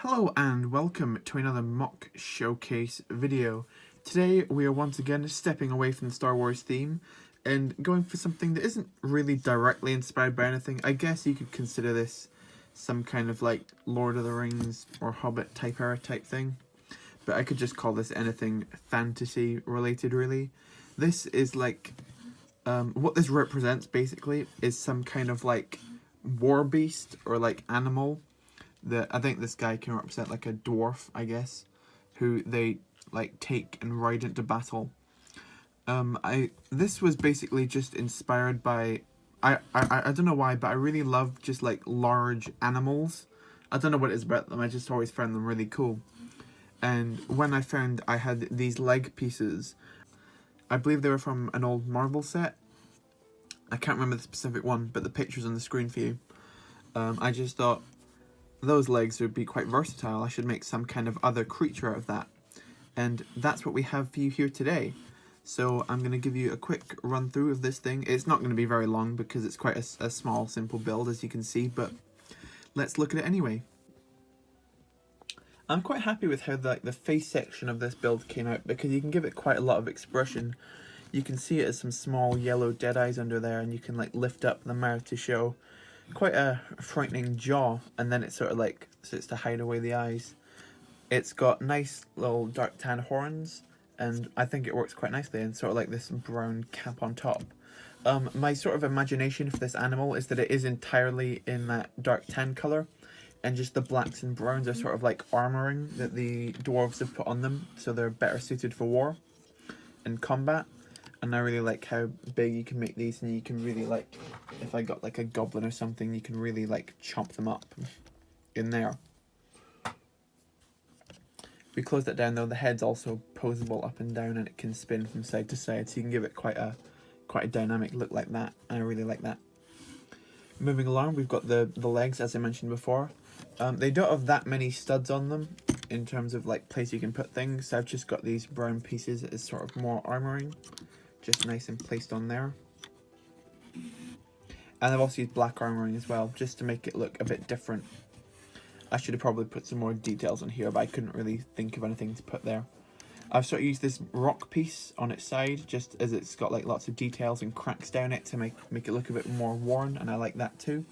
Hello and welcome to another MOC showcase video. Today we are once again stepping away from the Star Wars theme and going for something that isn't really directly inspired by anything. I guess you could consider this some kind of like Lord of the Rings or Hobbit type era type thing. But I could just call this anything fantasy related really. This is like, what this represents basically is some kind of like war beast or like animal. I think this guy can represent like a dwarf, I guess, who they like take and ride into battle. This was basically just inspired by, I don't know why, but I really love just like large animals. I don't know what it is about them, I just always found them really cool. And when I found I had these leg pieces, I believe they were from an old Marvel set. I can't remember the specific one, but the picture's on the screen for you. I just thought, those legs would be quite versatile. I should make some kind of other creature out of that. And that's what we have for you here today. So I'm going to give you a quick run through of this thing. It's not going to be very long because it's quite a small, simple build, as you can see, but let's look at it anyway. I'm quite happy with how the face section of this build came out because you can give it quite a lot of expression. You can see it as some small yellow dead eyes under there, and you can like lift up the mouth to show quite a frightening jaw, and then it sort of like starts to hide away the eyes. It's got nice little dark tan horns, and I think it works quite nicely, and sort of like this brown cap on top. My sort of imagination for this animal is that it is entirely in that dark tan colour, and just the blacks and browns are sort of like armouring that the dwarves have put on them, so they're better suited for war and combat. And I really like how big you can make these, and you can really like, if I got like a goblin or something, you can really like chomp them up in there. If we close that down though, the head's also posable up and down, and it can spin from side to side, so you can give it quite a dynamic look like that, and I really like that. Moving along, we've got the legs, as I mentioned before. They don't have that many studs on them in terms of like place you can put things, so I've just got these brown pieces as sort of more armouring. Just nice and placed on there. And I've also used black armouring as well, just to make it look a bit different. I should have probably put some more details on here, but I couldn't really think of anything to put there. I've sort of used this rock piece on its side, just as it's got like lots of details and cracks down it to make it look a bit more worn, and I like that too.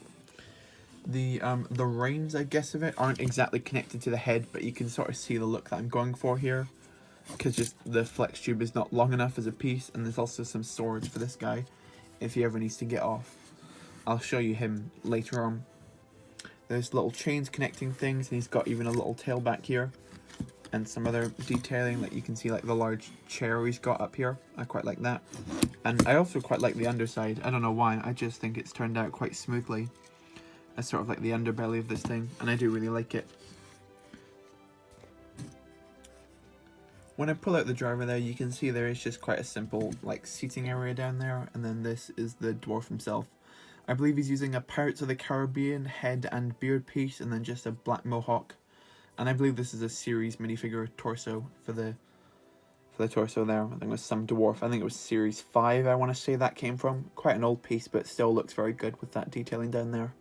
The reins, I guess, of it aren't exactly connected to the head, but you can sort of see the look that I'm going for here, because just the flex tube is not long enough as a piece. And there's also some swords for this guy if he ever needs to get off. I'll show you him later on. There's little chains connecting things, and he's got even a little tail back here, and some other detailing, like you can see like the large chair he's got up here. I quite like that. And I also quite like the underside. I don't know why, I just think it's turned out quite smoothly as sort of like the underbelly of this thing, and I do really like it. When I pull out the driver there, you can see there is just quite a simple like seating area down there, and then this is the dwarf himself. I believe he's using a Pirates of the Caribbean head and beard piece, and then just a black mohawk. And I believe this is a series minifigure torso for the torso there. I think it was some dwarf. I think it was series 5, I want to say that came from. Quite an old piece, but still looks very good with that detailing down there.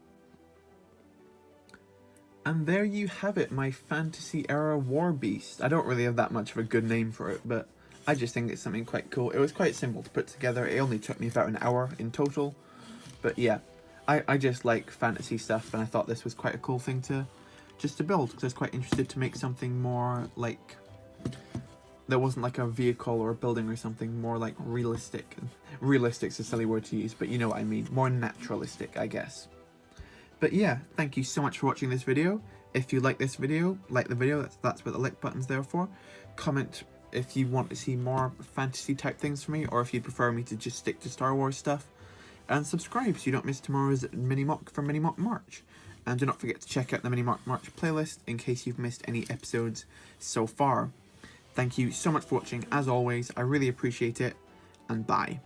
And there you have it, my fantasy era war beast. I don't really have that much of a good name for it, but I just think it's something quite cool. It was quite simple to put together. It only took me about an hour in total. But yeah, I just like fantasy stuff, and I thought this was quite a cool thing to build, because I was quite interested to make something more like, that wasn't like a vehicle or a building or something, more like realistic. Realistic's a silly word to use, but you know what I mean. More naturalistic, I guess. But yeah, thank you so much for watching this video. If you like this video, like the video, that's what the like button's there for. Comment if you want to see more fantasy type things from me, or if you prefer me to just stick to Star Wars stuff. And subscribe so you don't miss tomorrow's mini MOC from Mini MOC March. And do not forget to check out the Mini MOC March playlist in case you've missed any episodes so far. Thank you so much for watching, as always. I really appreciate it, and bye.